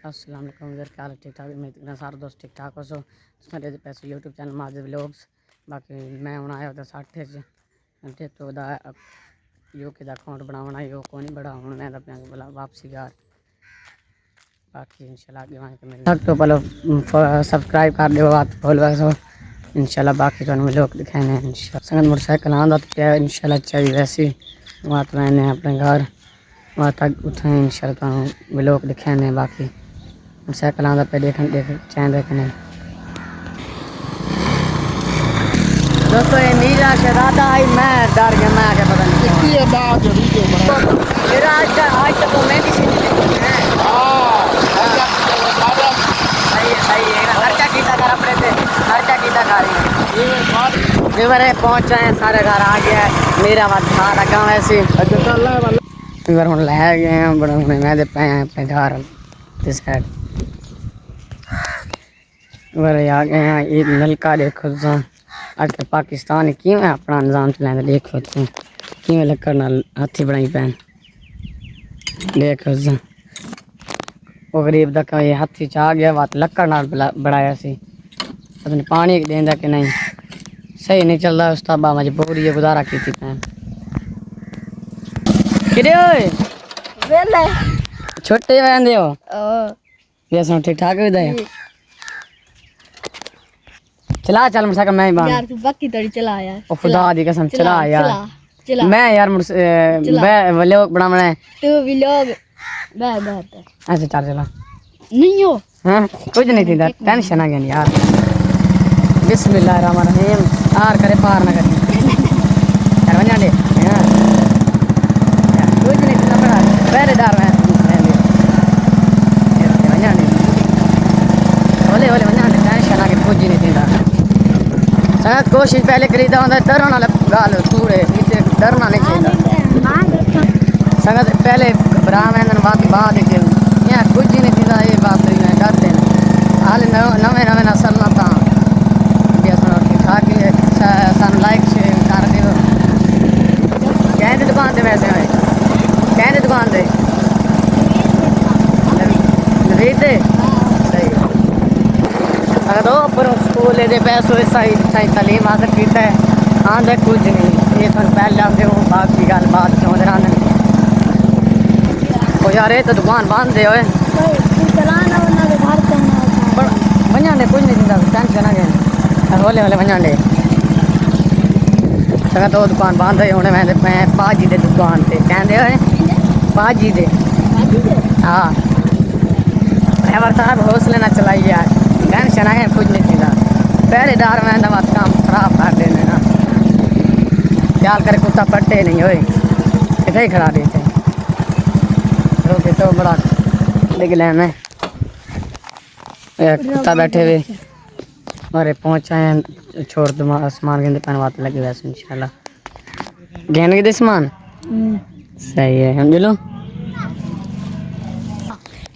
अस्सलाम वालेकुम इधर क्या हाल है? ठीक ठाक मैं इतना सारे दोस्त ठीक ठाक हो सो सारे पैसे यूट्यूब चैनल माजे व्लॉग्स बाकी मैं हूँ आया होता 60 घंटे तो यो कि अकाउंट बनाना यो को नहीं बड़ा हूँ मैं अपने बोला वापसी घर बाकी इंशाल्लाह आगे वहाँ के मिल तो पहले सब्सक्राइब कर दो बात बोल सो इंशाल्लाह बाकी तो व्लॉग दिखाने इंशाल्लाह संगत मोटरसाइकिल आंदा तो क्या इंशाल्लाह चाहिए वैसे वहाँ तो मैंने अपने घर वहाँ तक उठे इंशाल्लाह तो व्लॉग दिखाने बाकी मोटरसाइकिल आंदा पे देख चैन देखने दोस्तों ये नीला शहजादा आई मैं डर गया मैं आगे पता नहीं कितनी अंदाज वीडियो बना फिर आज तक वो मैं किसी ने सही है खर्चा कीता कर अपने से खर्चा कीता खा रही है पहुँच रहे हैं सारे घर आ गया है मेरा बात खा लगा वैसे फिर हम लै गए हैं बड़े मैं दे पे हैं अपने घर इस साइड आ गए हैं ये नलका देखो तो आज के पाकिस्तान क्यों है अपना निज़ाम चलाए देखो तो क्यों लक्कड़ नाल हाथी बनाई पैन देखो तो वो गरीब तक ये हाथी च आ गया बात लक्कड़ नाल बनाया सी अपने पानी देंदा कि नहीं सही नहीं चलता उस ताबा मजबूरी है गुजारा की थी पैन किरे ओए वेले छोटे रहंदे हो ये सुन ठीक ठाक है दे चला चल मोटरसाइकिल मैं ही बांध यार तू बाकी तड़ी चला यार ओ खुदा दी कसम चला यार चला मैं यार मैं व्लॉग बनाना है तू व्लॉग बात ऐसे चल चला नहीं हो हां कुछ नहीं थी टेंशन आ गया यार बिस्मिल्लाहिर्रहमानिर्रहीम आर करे पार ना करे यार वन्या दे हां कुछ नहीं थी बड़ा पहले डर में वन्या दे बोले बोले वन्या दे टेंशन आ गया कुछ नहीं थी संगत कोशिश पहले करीदा होंदा डरना वाला गाल पूरे नीचे डरना नहीं चाहिए संगत पहले घबरा में बाकी बाद के यहाँ कुछ नहीं थी ये बात मैं डरते हैं हाल नवे नवे नसल ना था ठीक ठाक सन लाइक शेयर कर दियो कहते दुकान से वैसे होए कहते दुकान से नवीद दे सही अगर दो पर स्कूल दे पैसों सही सही तालीम हासिल किया है आंदे कुछ नहीं ये तो पहले आते हो बाकी गल बात चौंध रहा ओ यार ये तो दुकान बंद है ओए चलाना वरना के घर चलना वन्या ने कुछ नहीं दिंदा टेंशन ना गए होले होले वन्या ने सगा तो दुकान बंद है हुणे मैं पाजी दे दुकान ते कहंदे ओए पाजी दे हां ड्राइवर साहब हौसले ना चलाई यार टेंशन ना है कुछ नहीं दिंदा पहले डर में दवा काम खराब कर देने ना ख्याल करे कुत्ता पट्टे नहीं होए इधर ही खड़ा देते रोके तो बड़ा देख लेना कुत्ता बैठे हुए अरे पहुँचा है छोड़ दो आसमान के पहन बात लगी वैसे इंशाल्लाह गहन के दे सामान सही है हम लो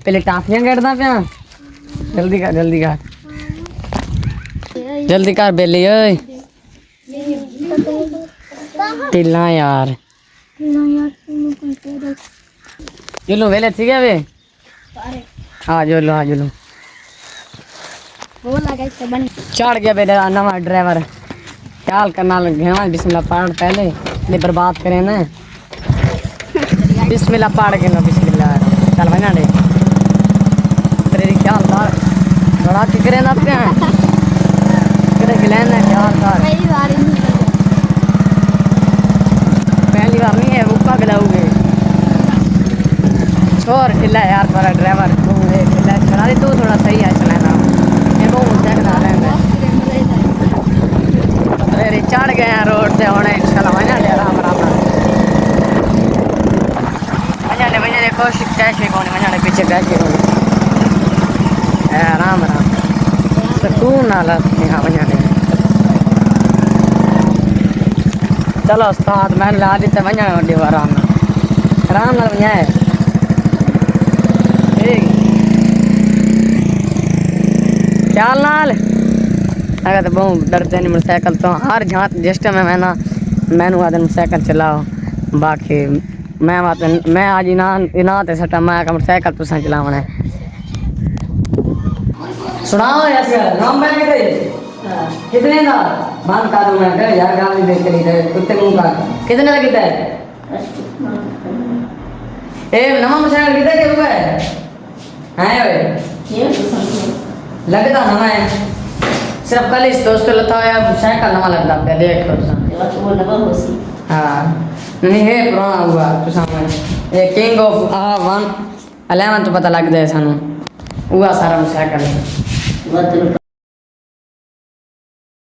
पहले टाफियाँ कटदा पे जल्दी कर बेली ओए टिल्ला यार जुलू वेले ठीक है वे हाँ जुलू चढ़ गया बेटा नवा ड्राइवर ख्याल करना लगे बिस्मिल्लाह पढ़ पहले ये बर्बाद करें ना बिस्मिल्लाह पढ़ के ना बिस्मिल्लाह चल बना दे तेरी ख्याल कर बड़ा की करें ना अपने किधर गिलेन है ख्याल कर पहली बार नहीं है रुका गिलाओगे छोर ढिला यार तुम्हारा ड्राइवर तू ढिला चला दे तू थोड़ा सही है चलाना ये बहुत देखना रहना अरे चढ़ गए हैं रोड से होने इंशाल्लाह वन्या ले आराम वन्या ले कोशिश कैसे कौन वन्या ले पीछे कैसे कौन आराम सुकून नाला यहाँ वन्या ले चलो उस्ताद मैंने ला दी तो वन्या आराम नाल वन्या है ख्याल नाल अगर तो बहुत डरते नहीं मोटरसाइकिल तो हर जहाँ जिस टाइम मैनू आदि मोटरसाइकिल चलाओ बाकी मैं आज इना ते सटा मैं मोटरसाइकिल तुसा चलावना है सुनाओ यार नाम मैं कितने कितने का बात का दो मैं कर यार गाली देख के नहीं कुत्ते मुंह का कितने का कितना है ए नवा मसाला कितना के हुआ है ओए ये तो समझो लगता नवा है सिर्फ कल इस दोस्त लता है साइकिल नवा लगता है देखो तो वो नवा होसी हाँ नहीं है पुराना हुआ तो सामने ये किंग ऑफ 1 11 तो पता लग जाए सानू हुआ सारा साइकिल वो तो